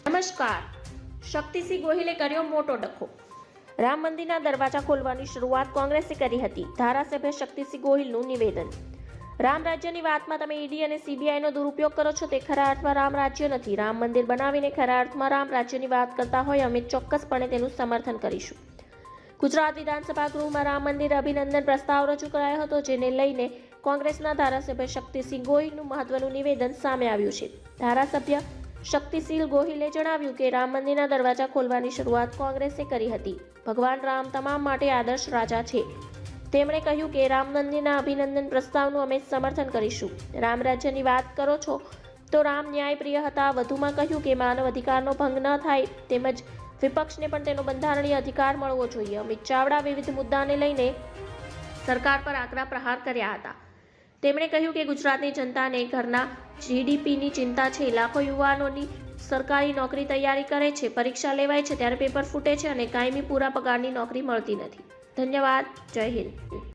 નમસ્કાર. શક્તિસિંહ ગોહિલે કર્યો મોટો ડખો. રામ મંદિરના દરવાજા ખોલવાની શરૂઆત કોંગ્રેસે કરી હતી. ધારાસભ્ય શક્તિસિંહ ગોહિલનું નિવેદન. રામ રાજ્યની વાતમાં તમે ઈડી અને સીબીઆઈનો દુરુપયોગ કરો છો તે ખરા અર્થમાં રામ રાજ્ય નથી. રામ મંદિર બનાવીને ખરા અર્થમાં રામ રાજ્યની વાત કરતા હોય અમે ચોક્કસપણે તેનું સમર્થન કરીશું. ગુજરાત વિધાનસભા ગૃહમાં રામ મંદિર અભિનંદન પ્રસ્તાવ રજૂ કરાયો હતો, જેને લઈને કોંગ્રેસના ધારાસભ્ય શક્તિસિંહ ગોહિલનું મહત્વનું નિવેદન સામે આવ્યું છે. ધારાસભ્ય શક્તિસિંહ ગોહિલે જણાવ્યું કે રામ મંદિરના દરવાજા ખોલવાની શરૂઆત કોંગ્રેસે કરી હતી. ભગવાન રામ તમામ માટે આદર્શ રાજા છે. તેમણે કહ્યું કે રામ મંદિરના અભિનંદન પ્રસ્તાવનું અમે સમર્થન કરીશું. રામ રાજ્યની વાત કરો છો તો રામ ન્યાયપ્રિય હતા. વધુમાં કહ્યું કે માનવ અધિકારનો ભંગ ન થાય તેમજ વિપક્ષને પણ તેનો બંધારણીય અધિકાર મળવો જોઈએ. અમિત ચાવડા વિવિધ મુદ્દાને લઈને સરકાર પર આકરા પ્રહાર કર્યા હતા. તેમણે કહ્યું કે ગુજરાતની જનતાને ઘરના જીડીપીની ચિંતા છે. લાખો યુવાનોની સરકારી નોકરી તૈયારી કરે છે, પરીક્ષા લેવાય છે ત્યારે પેપર ફૂટે છે અને કાયમી પૂરા પગારની નોકરી મળતી નથી. ધન્યવાદ. જય હિન્દ.